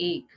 1,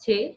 6,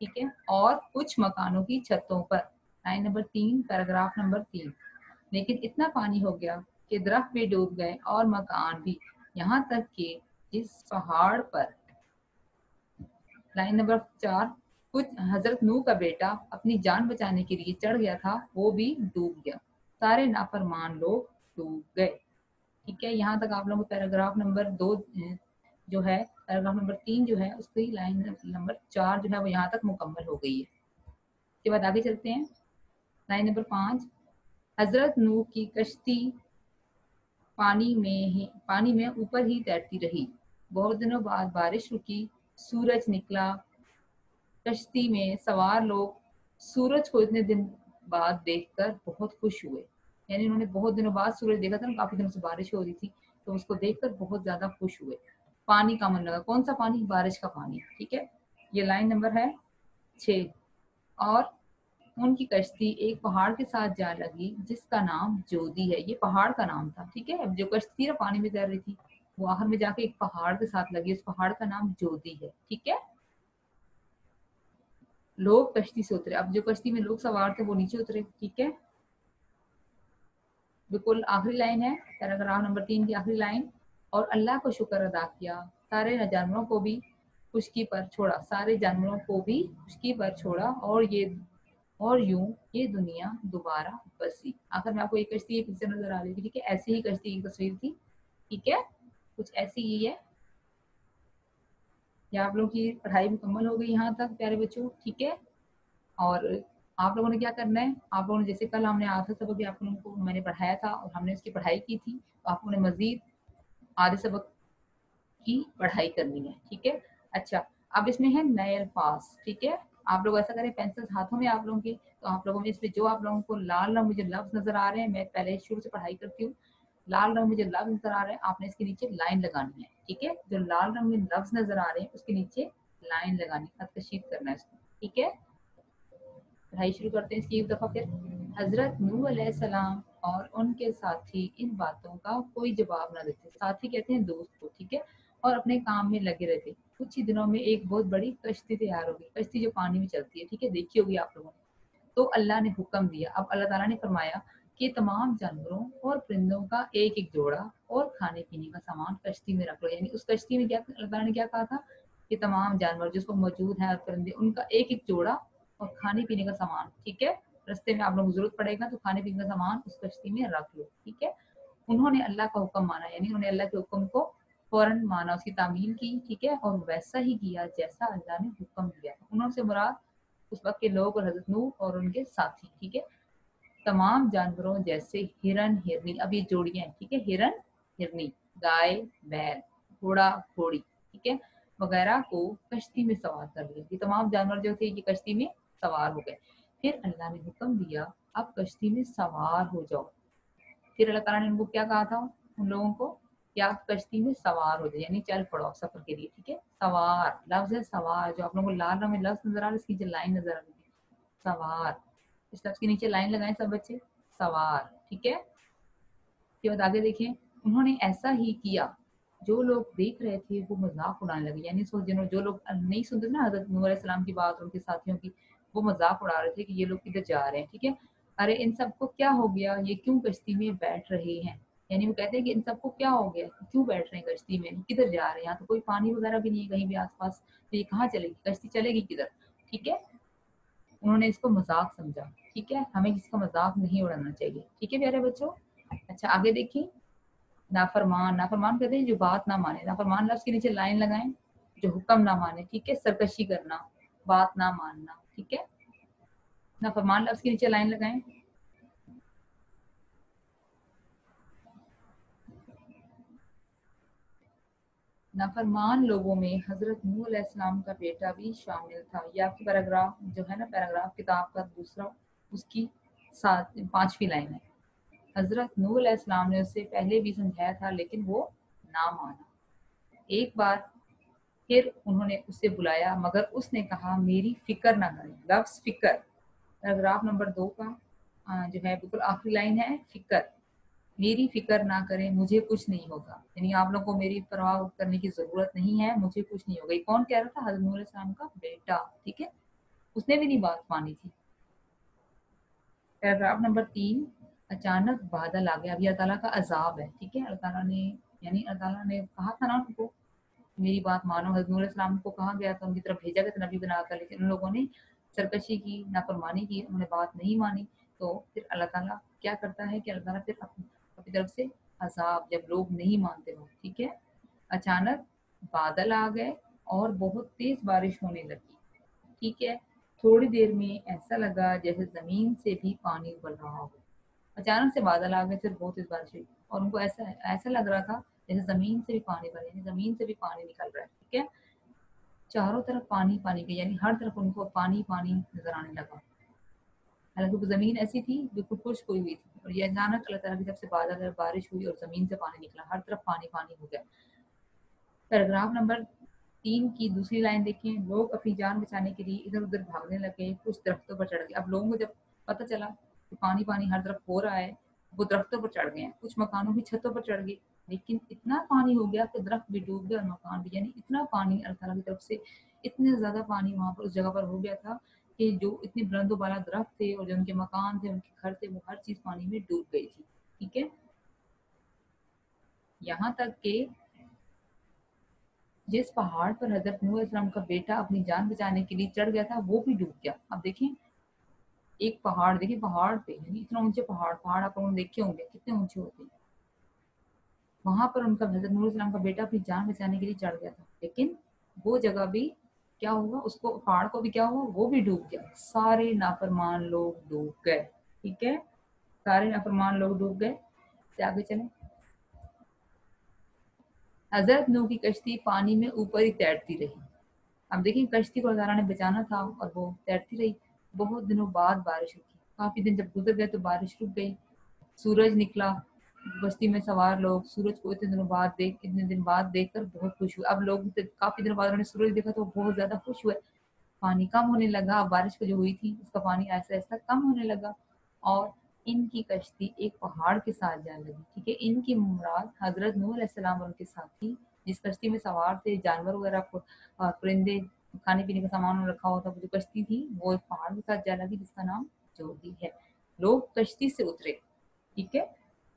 ٹھیک ہے، اور کچھ مکانوں کی چھتوں پر، لائن نمبر 3 پیراگراف نمبر 3، لیکن اتنا پانی ہو گیا کہ درخت بھی ڈوب گئے اور مکان بھی، یہاں تک کہ جس پہاڑ پر، لائن نمبر 4، کچھ حضرت نوح کا بیٹا اپنی جان بچانے کے لیے چڑھ گیا تھا وہ بھی ڈوب گیا، سارے نافرمان لوگ ڈوب گئے۔ ٹھیک ہے، یہاں تک آپ لوگوں کو پیراگراف نمبر 2 جو ہے، پیراگراف نمبر 3 جو ہے اس کی لائن نمبر 4 جو ہے وہ یہاں تک مکمل ہو گئی ہے۔ اس کے بعد آگے چلتے ہیں، لائن نمبر 5، حضرت نوح کی کشتی پانی میں اوپر ہی تیرتی رہی، بہت دنوں بعد بارش رکی، سورج نکلا، کشتی میں سوار لوگ سورج کو اتنے دن بعد دیکھ کر بہت خوش ہوئے، یعنی انہوں نے بہت دنوں بعد سورج دیکھا تھا، کافی دنوں سے بارش ہو رہی تھی تو اس کو دیکھ کر بہت زیادہ خوش ہوئے۔ پانی کا من لگا، کون سا پانی؟ بارش کا پانی۔ ٹھیک ہے، یہ لائن نمبر ہے 6، اور ان کی کشتی ایک پہاڑ کے ساتھ جا لگی جس کا نام جودی ہے، یہ پہاڑ کا نام تھا۔ ٹھیک ہے، اب جو کشتی پانی میں تیر رہی تھی وہ آخر میں جا کے ایک پہاڑ کے ساتھ لگی، اس پہاڑ کا نام جودی ہے۔ ٹھیک ہے، لوگ کشتی سے اترے، اب جو کشتی میں لوگ سوار تھے وہ نیچے اترے۔ ٹھیک ہے، بالکل آخری لائن ہے پیراگراف نمبر 3 کی آخری لائن، اور اللہ کو شکر ادا کیا، سارے جانوروں کو بھی خشکی پر چھوڑا، سارے جانوروں کو بھی خشکی پر چھوڑا، اور یوں یہ دنیا دوبارہ بسی۔ آخر میں آپ کو یہ کشتی ایک پکچر نظر آ رہی تھی، ٹھیک ہے، ایسی ہی کشتی کی تصویر تھی۔ ٹھیک ہے، کچھ ایسی ہی ہے۔ یہ آپ لوگوں کی پڑھائی مکمل ہو گئی یہاں تک پیارے بچوں۔ ٹھیک ہے، اور آپ لوگوں نے کیا کرنا ہے، آپ لوگوں نے جیسے کل ہم نے آدھا سبق بھی آپ لوگوں کو میں نے پڑھایا تھا اور ہم نے اس کی پڑھائی کی تھی، تو آپ لوگوں نے مزید آدھے سبق کی پڑھائی کرنی ہے۔ ٹھیک ہے، اچھا اب اس میں ہے نئے الفاظ۔ ٹھیک ہے، آپ لوگ ایسا کریں، پینسل ہاتھوں میں آپ لوگوں کے، تو آپ لوگوں میں اس میں جو آپ لوگوں کو لال رنگ میں جو لفظ نظر آ رہے ہیں، میں پہلے شروع سے پڑھائی کرتی ہوں، لال رنگ میں جو لفظ نظر آ رہے ہیں آپ نے اس کے نیچے لائن لگانی ہے۔ ٹھیک ہے، جو لال رنگ میں لفظ نظر آ رہے ہیں اس کے نیچے لائن لگانی، خط کشید کرنا ہے اس کو۔ ٹھیک ہے، پڑھائی شروع کرتے ہیں اس کی ایک دفعہ پھر۔ حضرت نوح علیہ السلام اور ان کے ساتھی ان باتوں کا کوئی جواب نہ دیتے، ساتھی کہتے ہیں دوست کو، ٹھیک ہے، اور اپنے کام میں لگے رہتے۔ کچھ ہی دنوں میں ایک بہت بڑی کشتی تیار ہوگی، کشتی جو پانی میں چلتی ہے، ٹھیک ہے، دیکھی ہوگی آپ لوگوں نے۔ تو اللہ نے حکم دیا، اب اللہ تعالیٰ نے فرمایا کہ تمام جانوروں اور پرندوں کا ایک ایک جوڑا اور کھانے پینے کا سامان کشتی میں رکھ لو، یعنی اس کشتی میں کیا اللہ تعالیٰ نے کیا کہا تھا کہ تمام جانور جس کو موجود ہیں اور پرندے ان کا ایک ایک جوڑا اور کھانے پینے کا سامان، ٹھیک ہے، رستے میں آپ لوگوں کو ضرورت پڑے گا تو کھانے پینے کا سامان اس کشتی میں رکھ لو۔ ٹھیک ہے، انہوں نے اللہ کا حکم مانا، یعنی انہوں نے اللہ کے حکم کو فوراً مانا، اس کی تعمیل کی، ٹھیک ہے، اور ویسا ہی کیا جیسا اللہ نے حکم دیا۔ انہوں سے مراد اس وقت کے لوگ اور حضرت نوح اور ان کے ساتھی۔ ٹھیک ہے، تمام جانوروں جیسے ہرن ہرنی، اب یہ جوڑیاں ہیں، ٹھیک ہے، ہرن ہرنی، گائے بیل، گھوڑا گھوڑی، ٹھیک ہے، وغیرہ کو کشتی میں سوار کر لیا، یہ تمام جانور جو تھے یہ کشتی میں سوار ہو گئے۔ پھر اللہ نے حکم دیا اب کشتی میں سوار ہو جاؤ، پھر اللہ تعالیٰ نے ان کو کیا کہا تھا، ان لوگوں کو کہ آپ کشتی میں سوار ہو جائے، یعنی چل پڑو سفر کے لیے۔ ٹھیک ہے، سوار لفظ ہے سوار، جو آپ لوگوں کو لال رنگ میں لفظ نظر آ رہا ہے اس کی جو لائن نظر آ رہی ہے سوار، اس لفظ کے نیچے لائن لگائیں سب بچے، سوار۔ ٹھیک ہے، کے بعد آگے دیکھیں، انہوں نے ایسا ہی کیا، جو لوگ دیکھ رہے تھے وہ مذاق اڑانے لگے، یعنی جو لوگ نہیں سنتے نا حضرت نوح علیہ السلام کی بات، ان کے ساتھیوں کی، وہ مذاق اڑا رہے تھے کہ یہ لوگ کدھر جا رہے ہیں۔ ٹھیک ہے، ارے ان سب کو کیا ہو گیا، یہ کیوں کشتی میں بیٹھ رہے ہیں، یعنی وہ کہتے ہیں کہ ان سب کو کیا ہو گیا، کیوں بیٹھ رہے ہیں کشتی میں، کدھر جا رہے ہیں، یہاں تو کوئی پانی وغیرہ بھی نہیں ہے کہیں بھی آس پاس، تو یہ کہاں چلے گی کشتی، چلے گی کدھر۔ ٹھیک ہے، انہوں نے اس کو مذاق سمجھا۔ ٹھیک ہے، ہمیں کسی کا مذاق نہیں اڑانا چاہیے۔ ٹھیک ہے پیارے بچوں، اچھا آگے دیکھیں، نافرمان، نافرمان کہتے ہیں جو بات نہ مانے، نافرمان لفظ کے نیچے لائن لگائیں، جو حکم نہ مانے، ٹھیک ہے، سرکشی کرنا، بات نہ ماننا، ٹھیک ہے، نافرمان لفظ کے نیچے لائن لگائیں۔ نافرمان لوگوں میں حضرت نوح علیہ السلام کا بیٹا بھی شامل تھا، یہ آپ کی پیراگراف جو ہے نا، پیراگراف کتاب کا دوسرا، اس کی 5ویں لائن ہے۔ حضرت نوح علیہ السلام نے اسے پہلے بھی سمجھایا تھا لیکن وہ نہ مانا، ایک بار پھر انہوں نے اسے بلایا مگر اس نے کہا میری فکر نہ کریں، لفظ فکر پیراگراف نمبر 2 کا جو ہے بالکل آخری لائن ہے، فکر، میری فکر نہ کریں مجھے کچھ نہیں ہوگا، یعنی آپ لوگوں کو میری پرواہ کرنے کی ضرورت نہیں ہے، مجھے کچھ نہیں ہوگا۔ یہ کون کہہ رہا تھا؟ حضرت نوح علیہ السلام کا بیٹا، ٹھیک ہے، اس نے بھی نہیں بات مانی تھی. Paragraph number 3. اچانک بادل آ گیا. اب یہ اللہ تعالیٰ کا عذاب ہے. ٹھیک ہے, اللہ تعالیٰ نے یعنی اللہ تعالیٰ نے کہا تھا نا ان کو میری بات مانو. حضرت نوح علیہ السلام کو کہا گیا تھا, ان کی طرف بھیجا گیا تھا نبی بنا کر, لیکن ان لوگوں نے سرکشی کی, نافرمانی کی, انہوں نے بات نہیں مانی. تو پھر اللہ تعالیٰ کیا کرتا ہے کہ اللہ تعالیٰ پھر اپنی طرف سے عذاب, جب لوگ نہیں مانتے ہو. ٹھیک ہے, اچانک بادل آ گئے اور بہت تیز بارش ہونے لگی. ٹھیک ہے, تھوڑی دیر میں ایسا لگا جیسے زمین سے بھی پانی ابل رہا ہو. اچانک سے بادل آ گئے, پھر بہت تیز بارش ہوئی اور ان کو ایسا لگ رہا تھا جیسے زمین سے بھی پانی بھرے, یعنی زمین سے بھی پانی نکل رہا ہے. ٹھیک ہے, چاروں طرف پانی پانی کے, یعنی ہر طرف ان کو پانی پانی نظر آنے لگا. حالانکہ وہ زمین ایسی تھی بالکل خشک ہوئی تھی, اور یہ اچانک اللہ تعالیٰ کی طرف سے بادل اور بارش ہوئی اور زمین سے پانی نکلا, ہر طرف پانی پانی ہو گیا. پیراگراف نمبر 3 کی دوسری لائن دیکھیں. لوگ اپنی جان بچانے کے لیے ادھر ادھر بھاگنے لگے, کچھ درختوں پر چڑھ گئے. اب لوگوں کو جب پتہ چلا کہ پانی پانی ہر طرف ہو رہا ہے, وہ درختوں پر چڑھ گئے ہیں, کچھ مکانوں کی چھتوں پر چڑھ گئے. لیکن اتنا پانی ہو گیا کہ درخت بھی ڈوب گئے اور مکان بھی, یعنی اتنا پانی اللہ تعالیٰ کی طرف سے, اتنے زیادہ پانی وہاں پر اس جگہ پر ہو گیا تھا کہ جو اتنے بلند و بالا درخت تھے اور جو ان کے مکان تھے, ان کے گھر تھے, وہ ہر چیز پانی میں ڈوب گئی تھی. ٹھیک ہے, یہاں تک کہ جس پہاڑ پر حضرت نوح علیہ السلام کا بیٹا اپنی جان بچانے کے لیے چڑھ گیا تھا, وہ بھی ڈوب گیا. اب دیکھیں ایک پہاڑ, دیکھیں پہاڑ پہ, یعنی اتنا اونچے پہاڑ آپ لوگوں نے دیکھے ہوں گے کتنے اونچے ہوتے ہیں, وہاں پر ان کا حضرت نوح علیہ السلام کا بیٹا اپنی جان بچانے کے لیے چڑھ گیا تھا, لیکن وہ جگہ بھی کیا ہوا, اس کو پہاڑ کو بھی کیا ہوا, وہ بھی ڈوب گیا. سارے نافرمان لوگ ڈوب گئے. ٹھیک ہے, سارے نافرمان لوگ ڈوب گئے. سے آگے چلیں. حضرت نوح کی کشتی پانی میں اوپر ہی تیرتی رہی. اب دیکھیں کشتی کو اللہ تعالیٰ نے بچانا تھا اور وہ تیرتی رہی. بہت دنوں بعد بارش ہوئی. کافی دن جب گزر گئے تو بارش رک گئی. سورج نکلا. بستی میں سوار لوگ سورج کو اتنے دن بعد دیکھ کر بہت خوش ہوئے. اب لوگ کافی دنوں بعد انہوں نے سورج دیکھا تو بہت زیادہ خوش ہوئے. پانی کم ہونے لگا, بارش جو ہوئی تھی اس کا پانی ایسا ایسا کم ہونے لگا, اور ان کی کشتی ایک پہاڑ کے ساتھ جانے لگی. ٹھیک ہے, ان کی مراد حضرت نوح علیہ السلام اور ان کے ساتھی جس کشتی میں سوار تھے, جانور وغیرہ پرندے, کھانے پینے کا سامان رکھا ہوا تھا, وہ جو کشتی تھی وہ ایک پہاڑ کے ساتھ جا لگی جس کا نام جودی ہے. لوگ کشتی سے اترے. ٹھیک ہے,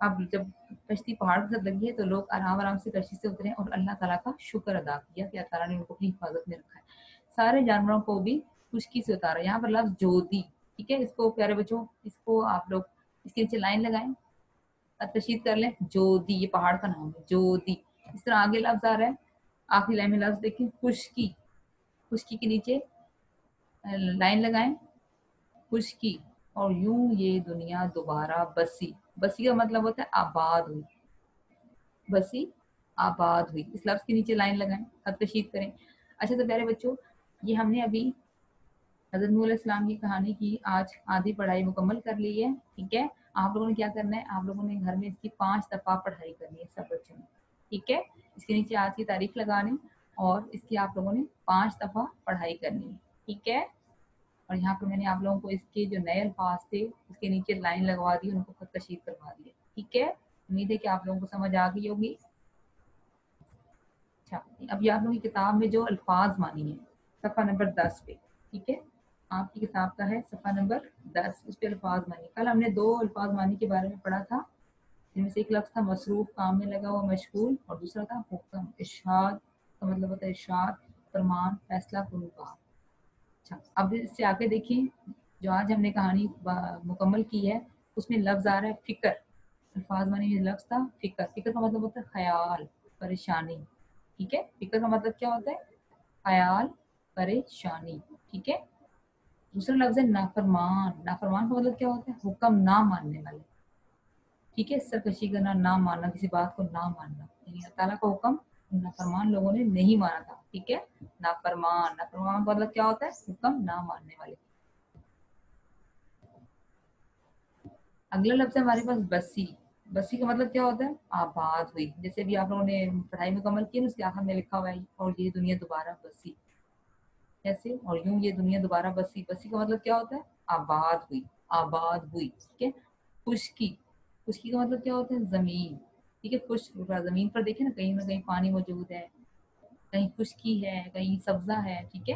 اب جب کشتی پہاڑ کے ساتھ لگی ہے تو لوگ آرام آرام سے کشتی سے اترے اور اللہ تعالیٰ کا شکر ادا کیا کہ اللہ تعالیٰ نے ان کو اپنی حفاظت میں رکھا ہے. سارے جانوروں کو بھی خشکی سے اتارا. یہاں پر لفظ جودی, ٹھیک ہے, اس کو پیارے بچوں اس کو آپ لوگ اس کے نیچے لائن لگائیں, تشدید کر لیں. جودی, یہ پہاڑ کا نام ہے جودی. اس طرح آگے لفظ آ رہا ہے, آخری لائن میں لفظ دیکھیں خشکی. خشکی کے نیچے لائن لگائیں, خشکی. اور یوں یہ دنیا دوبارہ بسی. بسی کا مطلب ہوتا ہے آباد ہوئی. بسی آباد ہوئی. اس لفظ کے نیچے لائن لگائیں, خط کشید کریں. اچھا تو پیارے بچوں, یہ ہم نے ابھی حضرت نوح علیہ السلام کی کہانی کی آج آدھی پڑھائی مکمل کر لی ہے. ٹھیک ہے, آپ لوگوں نے کیا کرنا ہے, آپ لوگوں نے گھر میں اس کی 5 دفعہ پڑھائی کرنی ہے سب بچوں نے. ٹھیک ہے, اس کے نیچے آج کی تاریخ لگانی اور اس کی آپ لوگوں نے 5 دفعہ پڑھائی کرنی ہے. ٹھیک ہے, اور یہاں پہ میں نے آپ لوگوں کو اس کے جو نئے الفاظ تھے اس کے نیچے لائن لگوا دی, ان کو خط کشید کروا دی. ٹھیک ہے, امید ہے کہ آپ لوگوں کو سمجھ آ گئی ہوگی. اچھا, اب یہ آپ لوگوں کی کتاب میں جو الفاظ مانی ہیں صفحہ نمبر 10 پہ. ٹھیک ہے, آپ کی کتاب کا ہے صفحہ نمبر 10, اس پہ الفاظ مانی. کل ہم نے 2 الفاظ مانی کے بارے میں پڑھا تھا, جن میں سے ایک لفظ تھا مصروف, کام میں لگا ہوا, مشغول, اور دوسرا تھا حکم. ارشاد کا مطلب ہوتا ہے ارشاد, فرمان, فیصلہ کنوں کا. اچھا, اب اس سے آگے دیکھیں, جو آج ہم نے کہانی مکمل کی ہے اس میں لفظ آ رہا ہے فکر. الفاظ مانی میں لفظ تھا فکر. فکر کا مطلب ہوتا ہے خیال, پریشانی. ٹھیک ہے, فکر کا مطلب کیا ہوتا ہے, خیال, پریشانی. ٹھیک ہے, دوسرا لفظ ہے نافرمان. نافرمان کا مطلب کیا ہوتا ہے, حکم نہ ماننے والے. ٹھیک ہے, سرکشی کرنا, نہ ماننا, کسی بات کو نہ ماننا, یعنی اللہ تعالیٰ کا حکم نافرمان لوگوں نے نہیں مانا تھا. ٹھیک ہے, نافرمان. نافرمان کا مطلب کیا ہوتا ہے, حکم نہ ماننے والے. اگلا لفظ ہے ہمارے پاس بسی. بسی کا مطلب کیا ہوتا ہے, آباد ہوئی. جیسے بھی آپ لوگوں نے پڑھائی مکمل کی, اس کے آخر میں لکھا ہوا ہے اور یہ دنیا دوبارہ بسی. ایسے, اور یوں یہ دنیا دوبارہ بسی. بسی کا مطلب کیا ہوتا ہے, آباد ہوئی, آباد ہوئی. ٹھیک ہے, خشکی. خشکی کا مطلب کیا ہوتا ہے, زمین. ٹھیک ہے, خشک زمین پر دیکھیں نا کہیں پانی موجود ہے, کہیں خشکی ہے, کہیں سبزہ ہے. ٹھیک ہے,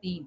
3,